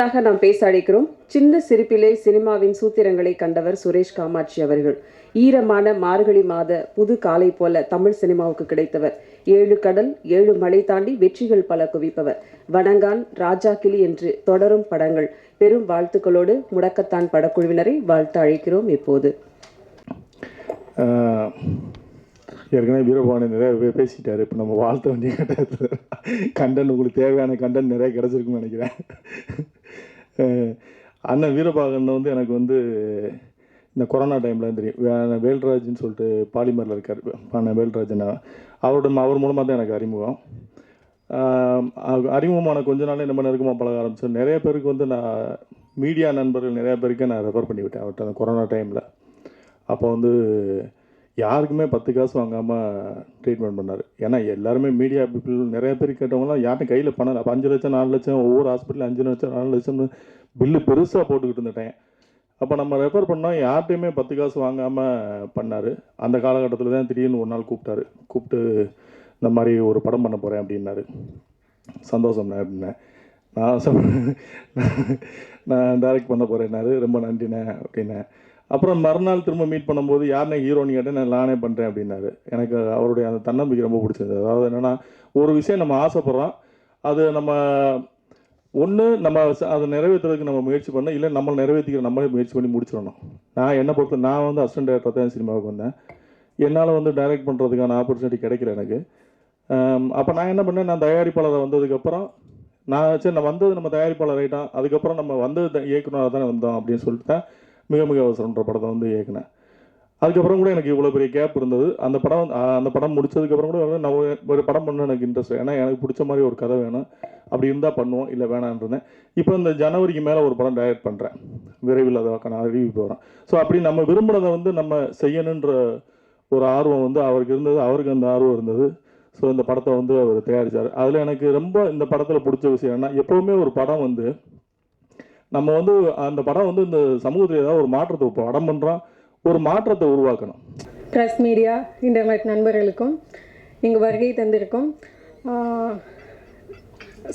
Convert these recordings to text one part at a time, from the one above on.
அடுத்ததாக நாம் பேச அழைக்கிறோம். சின்ன சிரிப்பிலே சினிமாவின் சூத்திரங்களை கண்டவர் சுரேஷ் காமாட்சி அவர்கள். ஈரமான மார்கழி மாத புது காலை போல தமிழ் சினிமாவுக்கு கிடைத்தவர். 7 கடல் 7 மலை தாண்டி வெற்றிகள் பல குவிப்பவர். வணங்கான், ராஜா கிளி என்று தொடரும் படங்கள். பெரும் வாழ்த்துக்களோடு முடக்கத்தான் படக்குழுவினரை வாழ்த்து அழைக்கிறோம். இப்போது ஏற்கனவே வீரபாணி நிறைய பேசிட்டாரு. இப்போ நம்ம வாழ்த்த வேண்டிய கட்டத்தில் கண்டென்ட், உங்களுக்கு தேவையான கண்டென்ட் நிறைய கிடச்சிருக்குன்னு நினைக்கிறேன். அண்ணன் வீரபாகன் வந்து எனக்கு வந்து இந்த கொரோனா டைமில் தெரியும். வேல்ராஜ்னு சொல்லிட்டு பாலிமரில் இருக்கார் அண்ணன் வேல்ராஜன். அவர் மூலமாக தான் எனக்கு அறிமுகம். அறிமுகமான கொஞ்ச நாள் நம்ம நெருக்கமாக பழக ஆரம்பித்தோம். நிறைய பேருக்கு வந்து நான் மீடியா நண்பர்கள் நிறையா பேருக்கு நான் ரெஃபர் பண்ணி விட்டேன் அவர்கிட்ட அந்த கொரோனா டைமில். அப்போ வந்து யாருக்குமே 10 காசு வாங்காமல் ட்ரீட்மெண்ட் பண்ணார். ஏன்னா எல்லாருமே மீடியா பீப்புள் நிறைய பேர் கேட்டவங்களாம் யார்ட்டும் கையில் பண்ணலை. அப்போ 5 லட்சம் 4 லட்சம் ஒவ்வொரு ஹாஸ்பிட்டலில் 5 லட்சம் 4 லட்சம்னு பில்லு பெருசாக போட்டுக்கிட்டு இருந்துட்டேன். அப்போ நம்ம ரெஃபர் பண்ணோம். யார்ட்டையுமே 10 காசு வாங்காமல் பண்ணார். அந்த காலகட்டத்தில் தான் திடீர்னு ஒரு நாள் கூப்பிட்டு இந்த மாதிரி ஒரு படம் பண்ண போகிறேன் அப்படின்னாரு. சந்தோஷம்ண்ணே அப்படின்னேன். நான் டைரக்ட் பண்ண போகிறேன்னாரு. ரொம்ப நன்றிண்ணே அப்படின்னேன். அப்புறம் மறுநாள் திரும்ப மீட் பண்ணும்போது யாருனே ஹீரோன்னு கேட்டேன். நானே பண்ணுறேன் அப்படின்னாரு. எனக்கு அவருடைய அந்த தன்னம்பிக்கை ரொம்ப பிடிச்சிருந்தது. அதாவது என்னென்னா, ஒரு விஷயம் நம்ம ஆசைப்படுறோம், அது நம்ம நம்ம அதை நிறைவேற்றுறதுக்கு நம்ம முயற்சி பண்ணோம், இல்லை நம்மளை நிறைவேற்றிக்கிற நம்மளே முயற்சி பண்ணி முடிச்சிடணும். நான் வந்து அசிஸ்டன்ட் டைரக்டர் தான் சினிமாவுக்கு வந்தேன். என்னால் வந்து டைரக்ட் பண்ணுறதுக்கான ஆப்பர்ச்சுனிட்டி கிடைக்கல எனக்கு. அப்போ நான் என்ன பண்ணேன், நான் தயாரிப்பாளரை வந்ததுக்கப்புறம் சரி நான் வந்தது நம்ம தயாரிப்பாளர் ஆகிட்டோம், அதுக்கப்புறம் நம்ம வந்தது இயக்குனராக தானே வந்தோம் அப்படின்னு சொல்லிட்டு தான் மிக மிக அவசரன்ற படத்தை வந்து இயக்குனேன். அதுக்கப்புறம் கூட எனக்கு இவ்வளோ பெரிய கேப் இருந்தது. அந்த படம் முடிச்சதுக்கப்புறம் கூட நான் ஒரு படம் பண்ண எனக்கு இன்ட்ரெஸ்ட். ஏன்னா எனக்கு பிடிச்ச மாதிரி ஒரு கதை வேணும், அப்படி இருந்தால் பண்ணுவோம், இல்லை வேணான்றேன். இப்போ இந்த ஜனவரிக்கு மேலே ஒரு படம் டைரக்ட் பண்ணுறேன். விரைவில் அதை நான் அறிவிப்பு போகிறேன். ஸோ அப்படி நம்ம விரும்பினதை வந்து நம்ம செய்யணுன்ற ஒரு ஆர்வம் வந்து அவருக்கு இருந்தது. அவருக்கு அந்த ஆர்வம் இருந்தது. ஸோ இந்த படத்தை வந்து அவர் தயாரித்தார். அதில் எனக்கு ரொம்ப இந்த படத்தில் பிடிச்ச விஷயம் என்ன, எப்போவுமே ஒரு படம் வந்து நம்ம வந்து அந்த படம் வந்து இந்த சமூகத்தில் ஏதாவது ஒரு மாற்றத்தை படம் பண்ணுறோம், ஒரு மாற்றத்தை உருவாக்கணும். ப்ரெஸ் மீடியா இன்டர்நெட் நண்பர்களுக்கும் இங்கு வருகை தந்திருக்கும்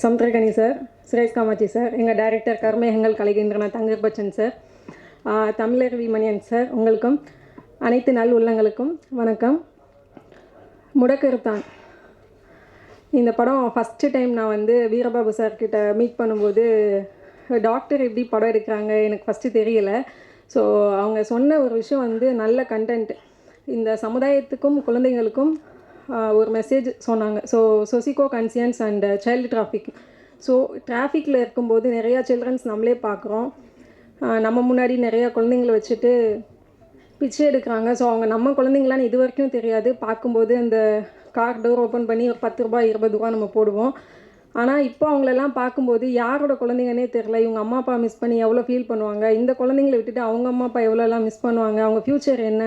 சமுத்திரகனி சார், சுரேஷ் காமாட்சி சார், எங்கள் டைரக்டர் கர்மேகங்கள் கலைகின்றன தங்கர் பச்சன் சார், தமிழர் மணியன் சார், உங்களுக்கும் அனைத்து நல் உள்ளங்களுக்கும் வணக்கம். முடக்கத்தான் இந்த படம் ஃபஸ்ட்டு டைம் நான் வந்து வீரபாபு சார்கிட்ட மீட் பண்ணும்போது டாக்டர் எப்படி படம் எடுக்கிறாங்க எனக்கு ஃபஸ்ட்டு தெரியலை. ஸோ அவங்க சொன்ன ஒரு விஷயம் வந்து நல்ல கண்டென்ட், இந்த சமுதாயத்துக்கும் குழந்தைங்களுக்கும் ஒரு மெசேஜ் சொன்னாங்க. So socio conscience and child traffic. So டிராஃபிக்கில் இருக்கும்போது நிறையா சில்ட்ரன்ஸ் நம்மளே பார்க்குறோம். நம்ம முன்னாடி நிறையா குழந்தைங்களை வச்சுட்டு பிச்சை எடுக்கிறாங்க. ஸோ அவங்க நம்ம குழந்தைங்களான்னு இது வரைக்கும் தெரியாது. பார்க்கும்போது அந்த கார் டோர் ஓப்பன் பண்ணி ஒரு 10 ரூபா 20 ரூபா நம்ம போடுவோம். ஆனால் இப்போ அவங்களெல்லாம் பார்க்கும்போது யாரோட குழந்தைங்கன்னே தெரில. இவங்க அம்மா அப்பா மிஸ் பண்ணி எவ்வளோ ஃபீல் பண்ணுவாங்க, இந்த குழந்தைங்களை விட்டுட்டு அவங்க அம்மா அப்பா எவ்வளோலாம் மிஸ் பண்ணுவாங்க, அவங்க ஃப்யூச்சர் என்ன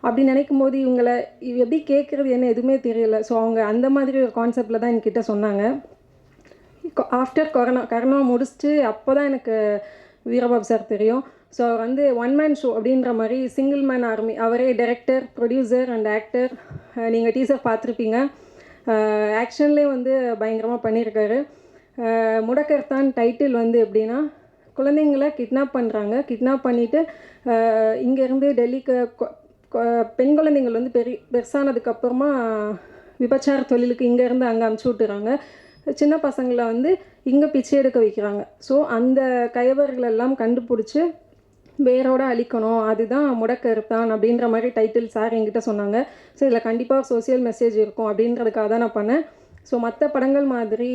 அப்படி நினைக்கும் போது இவங்களை எப்படி கேட்குறது என்ன எதுவுமே தெரியல. ஸோ அவங்க அந்த மாதிரி ஒரு கான்செப்டில் தான் என்கிட்ட சொன்னாங்க. ஆஃப்டர் கொரோனா முடிச்சுட்டு அப்போ தான் எனக்கு வீரபாபு சார் தெரியும். ஸோ அவர் வந்து ஒன் மேன் ஷோ அப்படின்ற மாதிரி சிங்கிள் மேன் ஆர்மி. அவரே டைரக்டர், ப்ரொடியூசர் அண்ட் ஆக்டர். நீங்கள் டீசர் பார்த்துருப்பீங்க. ஆக்ஷன்லேயே வந்து பயங்கரமாக பண்ணியிருக்காரு. முடக்கத்தான் டைட்டில் வந்து எப்படின்னா, குழந்தைங்களை கிட்னாப் பண்ணுறாங்க. கிட்னாப் பண்ணிவிட்டு இங்கேருந்து டெல்லிக்கு பெண் குழந்தைங்கள் வந்து பெருசானதுக்கப்புறமா விபச்சார தொழிலுக்கு இங்கேருந்து அங்கே அனுப்பிச்சி விட்டுறாங்க. சின்ன பசங்களை வந்து இங்கே பிச்சை எடுக்க வைக்கிறாங்க. ஸோ அந்த கயவர்களெல்லாம் கண்டுபிடிச்சி வேரோட அழிக்கணும், அதுதான் முடக்கத்தான் அப்படின்ற மாதிரி டைட்டில் சார் என்கிட்ட சொன்னாங்க. ஸோ இதில் கண்டிப்பாக சோசியல் மெசேஜ் இருக்கும் அப்படின்றதுக்காக தான் நான் பண்ணேன். ஸோ மற்ற படங்கள் மாதிரி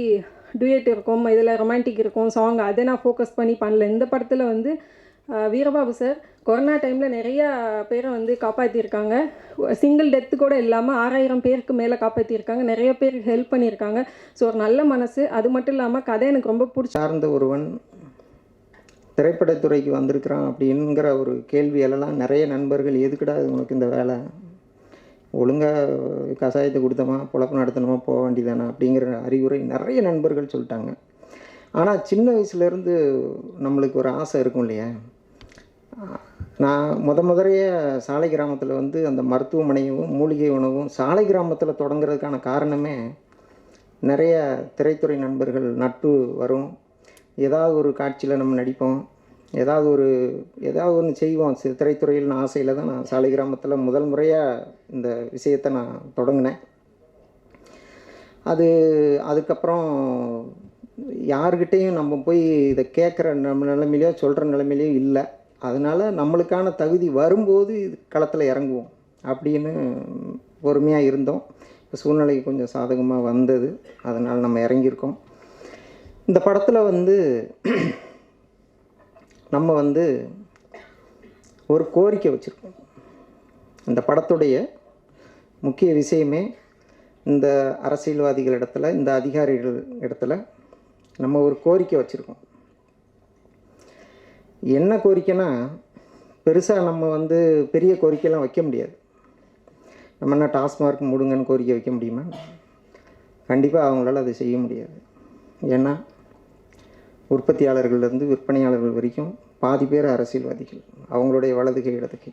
டூயட் இருக்கும், இதில் ரொமான்டிக் இருக்கும், சாங், அதை நான் ஃபோக்கஸ் பண்ணி பண்ணல. இந்த படத்தில் வந்து வீரபாபு சார் கொரோனா டைமில் நிறையா பேரை வந்து காப்பாற்றியிருக்காங்க. சிங்கிள் டெத்து கூட இல்லாமல் 6000 பேருக்கு மேலே காப்பாற்றியிருக்காங்க. நிறைய பேருக்கு ஹெல்ப் பண்ணியிருக்காங்க. ஸோ ஒரு நல்ல மனசு. அது மட்டும் இல்லாமல் கதை எனக்கு ரொம்ப பிடிச்சி. சார்ந்த ஒருவன் திரைப்படத்துறைக்கு வந்திருக்கிறான் அப்படிங்கிற ஒரு கேள்வி எல்லாம் நிறைய நண்பர்கள், எதுக்குடா உனக்கு இந்த வேலை, ஒழுங்காக கசாயத்தை கொடுத்தோமா பொழப்பு நடத்தணுமா போக வேண்டியதானே அப்படிங்கிற அறிவுரை நிறைய நண்பர்கள் சொல்லிட்டாங்க. ஆனால் சின்ன வயசுலேருந்து நம்மளுக்கு ஒரு ஆசை இருக்கும் இல்லையா. நான் முதலையே சாலை கிராமத்தில் வந்து அந்த மருத்துவமனையும் மூலிகை உணவும் சாலை கிராமத்தில் தொடங்குறதுக்கான காரணமே நிறைய திரைத்துறை நண்பர்கள் நட்பு வரும். ஏதாவது ஒரு காட்சியில் நம்ம நடிப்போம், ஏதாவது ஒன்று செய்வோம். திரைத்துறையில் ஆசையில் தான் நான் சாலை கிராமத்தில் முதல் முறையாக இந்த விஷயத்தை நான் தொடங்கினேன். அதுக்கப்புறம் யார்கிட்டையும் நம்ம போய் இதை கேட்குற நம்ம நிலைமையிலையோ சொல்கிற நிலைமையிலையோ இல்லை. அதனால் நம்மளுக்கான தகுதி வரும்போது இது களத்தில் இறங்குவோம் அப்படின்னு பொறுமையாக இருந்தோம். இப்போ சூழ்நிலை கொஞ்சம் சாதகமாக வந்தது, அதனால் நம்ம இறங்கியிருக்கோம். இந்த படத்தில் நம்ம ஒரு கோரிக்கை வச்சுருக்கோம். இந்த படத்துடைய முக்கிய விஷயமே இந்த அரசியல்வாதிகள் இடத்துல, இந்த அதிகாரிகள் இடத்துல நம்ம ஒரு கோரிக்கை வச்சுருக்கோம். என்ன கோரிக்கைன்னா, பெருசாக நம்ம பெரிய கோரிக்கையெல்லாம் வைக்க முடியாது. நம்ம என்ன டாஸ்மார்க் மூடுங்கன்னு கோரிக்கை வைக்க முடியுமா? கண்டிப்பாக அவங்களால அதை செய்ய முடியாது. ஏன்னா உற்பத்தியாளர்கள்லேருந்து விற்பனையாளர்கள் வரைக்கும் பாதி பேர் அரசியல்வாதிகள், அவங்களுடைய வலதுகை இடதுகை.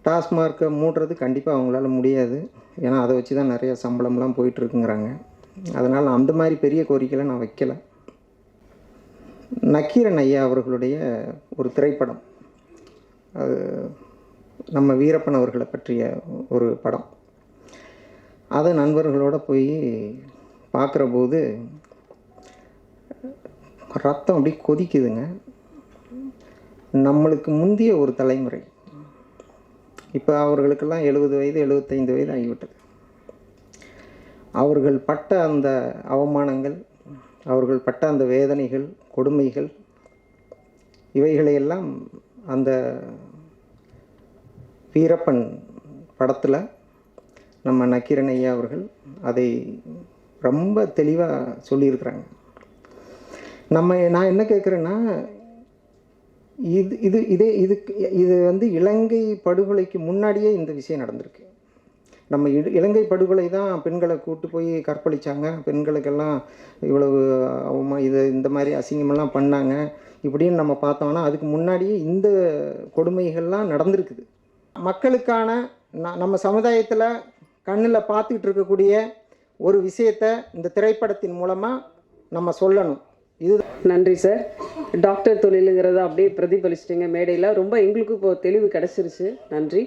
டாஸ்மார்க்கை மூடுறது கண்டிப்பாக அவங்களால முடியாது. ஏன்னா அதை வச்சு தான் நிறைய சம்பளம்லாம் போயிட்டுருக்குங்கிறாங்க. அதனால் அந்த மாதிரி பெரிய கோரிக்கையில் நான் வைக்கலை. நக்கீரன் ஐயா அவர்களுடைய ஒரு திரைப்படம், அது நம்ம வீரப்பன் அவர்களை பற்றிய ஒரு படம். அதை நண்பர்களோடு போய் பார்க்குற போது ரத்தம் அப்படி கொதிக்குதுங்க. நம்மளுக்கு முந்தைய ஒரு தலைமுறை, இப்போ அவர்களுக்கெல்லாம் 70 வயது 75 வயது ஆகிவிட்டது. அவர்கள் பட்ட அந்த அவமானங்கள், அவர்கள் பட்ட அந்த வேதனைகள், கொடுமைகள், இவைகளையெல்லாம் அந்த வீரப்பன் படத்தில் நம்ம நக்கீரன் ஐயா அவர்கள் அதை ரொம்ப தெளிவாக சொல்லியிருக்கிறாங்க. நான் என்ன கேட்குறேன்னா, இது இலங்கை படுகொலைக்கு முன்னாடியே இந்த விஷயம் நடந்திருக்கு. நம்ம இலங்கை படுகொலை தான் பெண்களை கூட்டு போய் கற்பழித்தாங்க, பெண்களுக்கெல்லாம் இவ்வளவு இந்த மாதிரி அசிங்கமெல்லாம் பண்ணாங்க இப்படின்னு நம்ம பார்த்தோம்னா, அதுக்கு முன்னாடியே இந்த கொடுமைகள்லாம் நடந்திருக்குது. மக்களுக்கான நம்ம சமுதாயத்தில் கண்ணில் பார்த்துக்கிட்டு இருக்கக்கூடிய ஒரு விஷயத்தை இந்த திரைப்படத்தின் மூலமாக நம்ம சொல்லணும். இது நன்றி சார். டாக்டர் தொழிலுங்கிறத அப்படியே பிரதிபலிச்சிட்டிங்க மேடையில். ரொம்ப எங்களுக்கும் இப்போ தெளிவு கிடச்சிருச்சு. நன்றி.